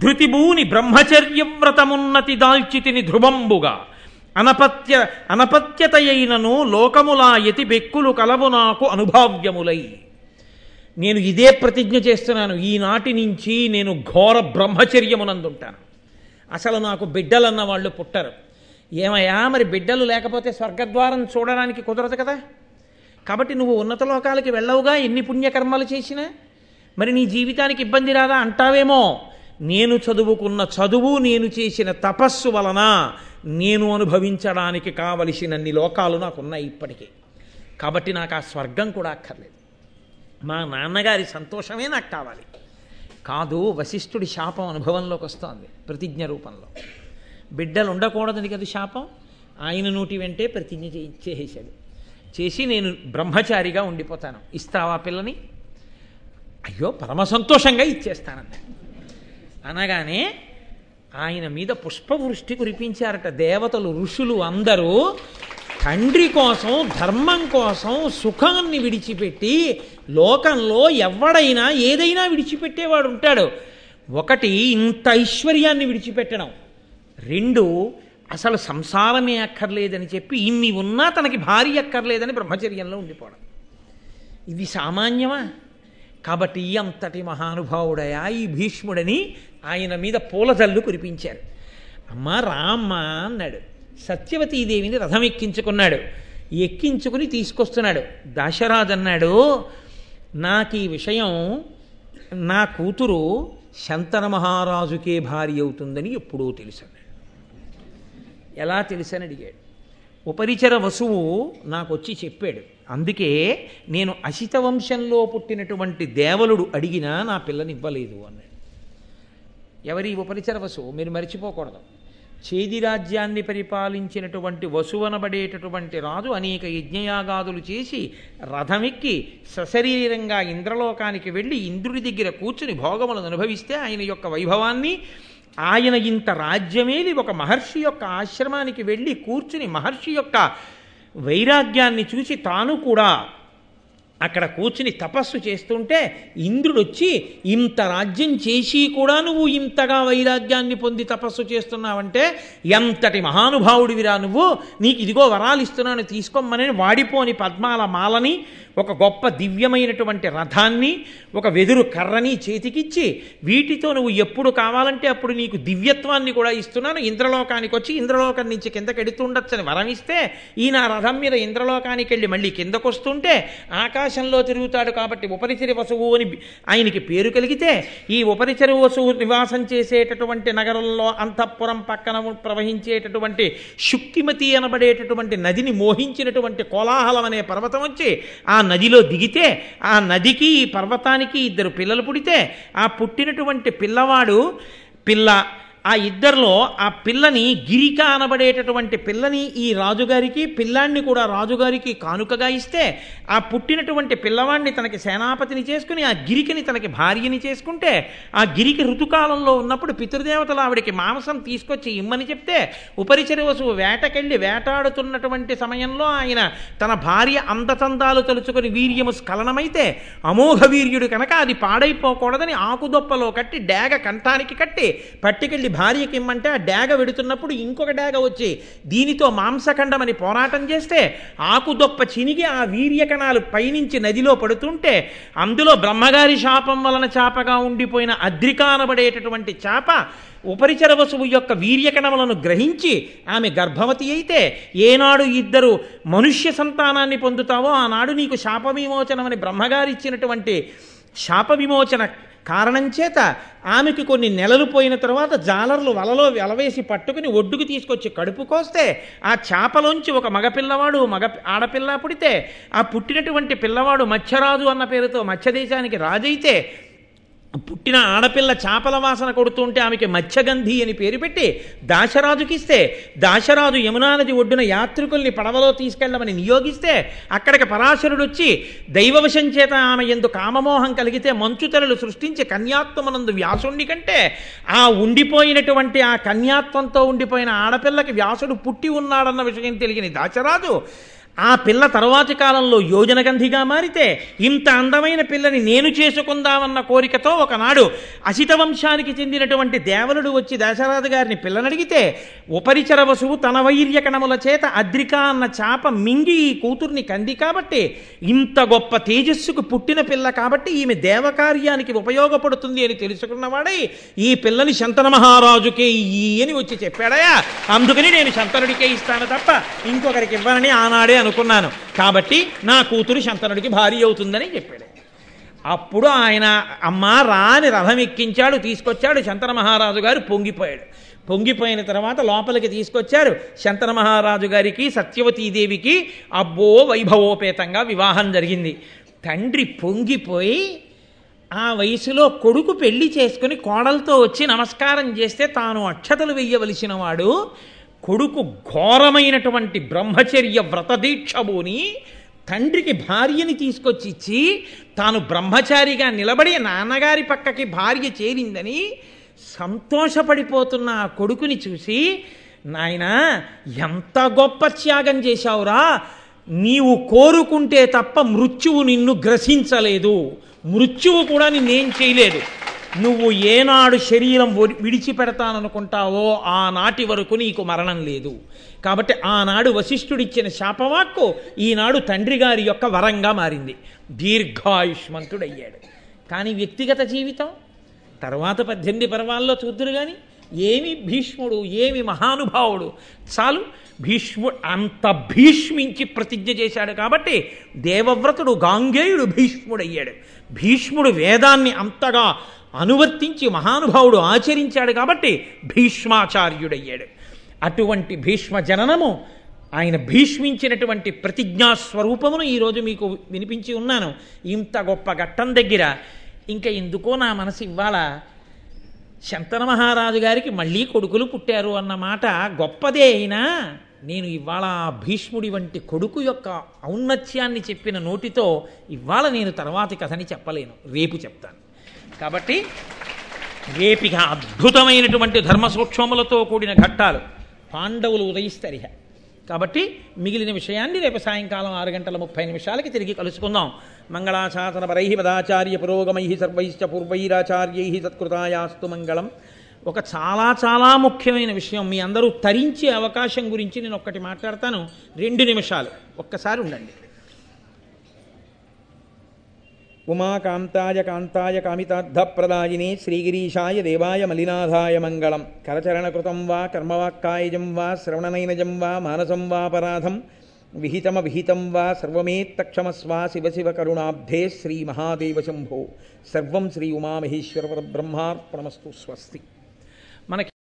ధృతిభూని బ్రహ్మచర్యవ్రతమున్నతి దాల్చితిని ధ్రువంబుగా అనపత్యతయైనను లోకములా యతి బెక్కులు కలవు నాకు అనుభావ్యములై. నేను ఇదే ప్రతిజ్ఞ చేస్తున్నాను, ఈనాటి నుంచి నేను ఘోర బ్రహ్మచర్యమునందుంటాను. అసలు నాకు బిడ్డలన్న వాళ్ళు పుట్టరు. ఏమయ్యా, మరి బిడ్డలు లేకపోతే స్వర్గద్వారం చూడడానికి కుదరదు కదా. కాబట్టి నువ్వు ఉన్నత లోకాలకి వెళ్ళవుగా ఎన్ని పుణ్యకర్మలు చేసినా. మరి నీ జీవితానికి ఇబ్బంది రాదా అంటావేమో. నేను చదువుకున్న చదువు, నేను చేసిన తపస్సు వలన నేను అనుభవించడానికి కావలసినన్ని లోకాలు నాకున్నాయి ఇప్పటికీ. కాబట్టి నాకు ఆ స్వర్గం కూడా అక్కర్లేదు. మా నాన్నగారి సంతోషమే నాకు కావాలి. కాదు, వశిష్ఠుడి శాపం అనుభవంలోకి వస్తోంది ప్రతిజ్ఞ రూపంలో. బిడ్డలు ఉండకూడదని కదా శాపం. ఆయన నోటి వెంటే ప్రతిజ్ఞ చేసేశాడు. చేసి నేను బ్రహ్మచారిగా ఉండిపోతాను, ఇస్తావా పిల్లని? అయ్యో, పరమ సంతోషంగా ఇచ్చేస్తానన్న. అనగానే ఆయన మీద పుష్పవృష్టి కురిపించారట దేవతలు, ఋషులు అందరూ. తండ్రి కోసం, ధర్మం కోసం సుఖాన్ని విడిచిపెట్టి లోకంలో ఎవడైనా ఏదైనా విడిచిపెట్టేవాడు ఉంటాడు. ఒకటి, ఇంత ఐశ్వర్యాన్ని విడిచిపెట్టడం. రెండు, అసలు సంసారమే అక్కర్లేదని చెప్పి ఇన్ని ఉన్నా తనకి భార్య అక్కర్లేదని బ్రహ్మచర్యంలో ఉండిపోవడం. ఇది సామాన్యమా? కాబట్టి అంతటి మహానుభావుడయా ఈ భీష్ముడని ఆయన మీద పూలజల్లు కురిపించారు. అమ్మ రామ్మ అన్నాడు. సత్యవతీదేవిని రథం ఎక్కించుకున్నాడు. ఎక్కించుకుని తీసుకొస్తున్నాడు. దాశరాజు అన్నాడు, నాకు ఈ విషయం నా కూతురు శంతన మహారాజుకే భార్య అవుతుందని ఎప్పుడూ తెలుసన్నాడు. ఎలా తెలుసని అడిగాడు. ఉపరిచర వసువు నాకు వచ్చి చెప్పాడు. అందుకే నేను అసిత వంశంలో పుట్టినటువంటి దేవలుడు అడిగినా నా పిల్లనివ్వలేదు అన్నాడు. ఎవరి ఉపరిచర వసువు? మీరు మర్చిపోకూడదు. చేది రాజ్యాన్ని పరిపాలించినటువంటి వసువనబడేటటువంటి రాజు అనేక యజ్ఞయాగాదులు చేసి రథమెక్కి సశరీరంగా ఇంద్రలోకానికి వెళ్ళి ఇంద్రుడి దగ్గర కూర్చుని భోగములను అనుభవిస్తే ఆయన యొక్క వైభవాన్ని, ఆయన ఇంత రాజ్యమేది ఒక మహర్షి యొక్క ఆశ్రమానికి వెళ్ళి కూర్చుని మహర్షి యొక్క వైరాగ్యాన్ని చూసి తాను కూడా అక్కడ కూర్చుని తపస్సు చేస్తుంటే ఇంద్రుడు వచ్చి, ఇంత రాజ్యం చేసి కూడా నువ్వు ఇంతగా వైరాగ్యాన్ని పొంది తపస్సు చేస్తున్నావంటే ఎంతటి మహానుభావుడివిరా నువ్వు, నీకు ఇదిగో వరాలు ఇస్తున్నాను తీసుకోమని వాడిపోని పద్మాల మాలని, ఒక గొప్ప దివ్యమైనటువంటి రథాన్ని, ఒక వెదురు కర్రని చేతికిచ్చి, వీటితో నువ్వు ఎప్పుడు కావాలంటే అప్పుడు నీకు దివ్యత్వాన్ని కూడా ఇస్తున్నాను, ఇంద్రలోకానికి వచ్చి ఇంద్రలోకం నుంచి కిందకి ఎడుతుండొచ్చని వరం ఇస్తే, ఈయన రథం మీద ఇంద్రలోకానికి వెళ్ళి మళ్ళీ కిందకు వస్తుంటే ఆకాశంలో తిరుగుతాడు కాబట్టి ఉపరిచరి వసువు అని ఆయనకి పేరు కలిగితే, ఈ ఉపరిచరి వసువు నివాసం చేసేటటువంటి నగరంలో అంతఃపురం పక్కన ప్రవహించేటటువంటి శుక్తిమతి అనబడేటటువంటి నదిని మోహించినటువంటి కోలాహలం అనే పర్వతం వచ్చి ఆ నదిలో దిగితే, ఆ నదికి ఈ పర్వతానికి ఇద్దరు పిల్లలు పుడితే, ఆ పుట్టినటువంటి పిల్లవాడు పిల్ల, ఆ ఇద్దరిలో ఆ పిల్లని గిరిక అనబడేటటువంటి పిల్లని ఈ రాజుగారికి, పిల్లాన్ని కూడా రాజుగారికి కానుకగా ఇస్తే, ఆ పుట్టినటువంటి పిల్లవాడిని తనకి సేనాపతిని చేసుకుని ఆ గిరికని తనకి భార్యని చేసుకుంటే, ఆ గిరికి ఋతుకాలంలో ఉన్నప్పుడు పితృదేవతలు ఆవిడికి మాంసం తీసుకొచ్చి ఇమ్మని చెప్తే, ఉపరిచరి వసువు వేటకెళ్ళి వేటాడుతున్నటువంటి సమయంలో ఆయన తన భార్య అందచందాలు తలుచుకొని వీర్యము స్ఖలనమైతే అమోఘ వీర్యుడు కనుక అది పాడైపోకూడదని ఆకుదొప్పలో కట్టి డేగ కంఠానికి కట్టి పట్టుకెళ్ళి భార్యకి ఇమ్మంటే ఆ డేగ వెడుతున్నప్పుడు ఇంకొక డేగ వచ్చి దీనితో మాంసఖండమని పోరాటం చేస్తే ఆకుదొప్ప చినిగి ఆ వీర్యకణాలు పైనుంచి నదిలో పడుతుంటే, అందులో బ్రహ్మగారి శాపం వలన చాపగా ఉండిపోయిన అద్రిక అనబడేటటువంటి చాప ఉపరిచర వసువు యొక్క వీర్యకణములను గ్రహించి ఆమె గర్భవతి అయితే, ఏనాడు ఇద్దరు మనుష్య సంతానాన్ని పొందుతావో ఆనాడు నీకు శాప విమోచనమని బ్రహ్మగారు ఇచ్చినటువంటి శాప విమోచన కారణం చేత ఆమెకి కొన్ని నెలలు పోయిన తర్వాత జాలర్లు వలలో వెలవేసి పట్టుకుని ఒడ్డుకు తీసుకొచ్చి కడుపు కోస్తే ఆ చేపలోంచి ఒక మగపిల్లవాడు ఆడపిల్ల పుడితే ఆ పుట్టినటువంటి పిల్లవాడు మత్స్యరాజు అన్న పేరుతో మత్స్యదేశానికి రాజైతే పుట్టిన ఆడపిల్ల చేపల వాసన కొడుతుంటే ఆమెకి మత్స్యగంధి అని పేరు పెట్టి దాశరాజుకిస్తే దాశరాజు యమునా నది ఒడ్డున యాత్రికుల్ని పడవలో తీసుకెళ్లమని నియోగిస్తే అక్కడికి పరాశరుడు వచ్చి దైవవశం చేత ఆమె యందు కామమోహం కలిగితే మంచుతెరలు సృష్టించి కన్యాత్వమునందు వ్యాసుడి కంటే ఆ ఉండిపోయినటువంటి ఆ కన్యాత్వంతో ఉండిపోయిన ఆడపిల్లకి వ్యాసుడు పుట్టి ఉన్నాడన్న విషయం తెలియని దాశరాజు ఆ పిల్ల తరువాతి కాలంలో యోజనగంధిగా మారితే ఇంత అందమైన పిల్లని నేను చేసుకుందామన్న కోరికతో ఒకనాడు అసిత వంశానికి చెందినటువంటి దేవలుడు వచ్చి దశరథ గారిని పిల్లనడిగితే ఉపరిచర వసువు తన వైర్యకణముల చేత అద్రిక అన్న చాప మింగి ఈ కూతుర్ని కంది కాబట్టి ఇంత గొప్ప తేజస్సుకు పుట్టిన పిల్ల కాబట్టి ఈమె దేవకార్యానికి ఉపయోగపడుతుంది అని తెలుసుకున్నవాడై ఈ పిల్లని శంతన మహారాజుకే ఇయ్యి అని వచ్చి చెప్పాడయా. అందుకని నేను శంతనుడికే ఇస్తాను తప్ప ఇంకొకరికి ఇవ్వనని ఆనాడే అనుకున్నాను. కాబట్టి నా కూతురు శంతనుడికి భార్య అవుతుందని చెప్పాడు. అప్పుడు ఆయన అమ్మా రాని రథం ఎక్కించాడు, తీసుకొచ్చాడు. శంతన మహారాజు గారు పొంగిపోయాడు. పొంగిపోయిన తర్వాత లోపలికి తీసుకొచ్చారు. శంతన మహారాజు గారికి సత్యవతీదేవికి అబ్బో వైభవోపేతంగా వివాహం జరిగింది. తండ్రి పొంగిపోయి ఆ వయసులో కొడుకు పెళ్లి చేసుకుని కోడలతో వచ్చి నమస్కారం చేస్తే తాను అక్షతలు వెయ్యవలసిన వాడు కొడుకు ఘోరమైనటువంటి బ్రహ్మచర్య వ్రతదీక్షబోని తండ్రికి భార్యని తీసుకొచ్చి ఇచ్చి తాను బ్రహ్మచారిగా నిలబడి నాన్నగారి పక్కకి భార్య చేరిందని సంతోషపడిపోతున్న ఆ కొడుకుని చూసి, నాయనా ఎంత గొప్ప త్యాగం చేశావురా, నీవు కోరుకుంటే తప్ప మృత్యువు నిన్ను గ్రసించలేదు, మృత్యువు కూడా నిన్నేం చేయలేదు, నువ్వు ఏనాడు శరీరం విడిచిపెడతాననుకుంటావో ఆనాటి వరకు నీకు మరణం లేదు. కాబట్టి ఆనాడు వశిష్ఠుడిచ్చిన శాపవాక్కు ఈనాడు తండ్రి గారి యొక్క వరంగా మారింది. దీర్ఘాయుష్మంతుడయ్యాడు. కానీ వ్యక్తిగత జీవితం తర్వాత 18 పర్వాల్లో చూద్దురు. కానీ ఏమి భీష్ముడు, ఏమి మహానుభావుడు. చాలు, భీష్ముడు అంత భీష్మించి ప్రతిజ్ఞ చేశాడు కాబట్టి దేవవ్రతుడు గాంగేయుడు భీష్ముడయ్యాడు. భీష్ముడు వేదాన్ని అంతగా అనువర్తించి మహానుభావుడు ఆచరించాడు కాబట్టి భీష్మాచార్యుడయ్యాడు. అటువంటి భీష్మ జననము, ఆయన భీష్మించినటువంటి ప్రతిజ్ఞాస్వరూపమును ఈరోజు మీకు వినిపించి ఉన్నాను. ఇంత గొప్ప ఘట్టం దగ్గర ఇంకా ఎందుకో నా మనసు ఇవాళ శంతన మహారాజు గారికి మళ్ళీ కొడుకులు పుట్టారు అన్న మాట గొప్పదే అయినా నేను ఇవాళ భీష్ముడి వంటి కొడుకు యొక్క ఔన్నత్యాన్ని చెప్పిన నోటితో ఇవాళ నేను తర్వాతి కథని చెప్పలేను, రేపు చెప్తాను. కాబట్టి రేపిక అద్భుతమైనటువంటి ధర్మ సూక్ష్మములతో కూడిన ఘట్టాలు పాండవులు ఉదయిస్తరిహ. కాబట్టి మిగిలిన విషయాన్ని రేపు సాయంకాలం 6:30 తిరిగి కలుసుకుందాం. మంగళాశాసన పరై పదాచార్య పురోగమై సర్వైశ్చ పూర్వైరాచార్యై సత్కృతాయాస్తు మంగళం. ఒక చాలా చాలా ముఖ్యమైన విషయం మీ అందరూ తరించే అవకాశం గురించి నేను ఒక్కటి మాట్లాడతాను. 2 నిమిషాలు ఒక్కసారి ఉండండి. ఉమాకాంతాయ కాంతాయ కామితార్థప్రదాయినే శ్రీగిరీశాయ దేవాయ మలినాథాయ మంగళం. కరచరణకృతం వా కర్మవాక్కాయజం వా శ్రవణనైనజం వా మానసం వాపరాధం విహితం వా సర్వమేత్తక్షమస్వా శివ శివ కరుణాబ్ధే శ్రీ మహాదేవ శంభో. సర్వం శ్రీ ఉమామహేశ్వర పరబ్రహ్మార్పణమస్తు. స్వస్తి. మనకి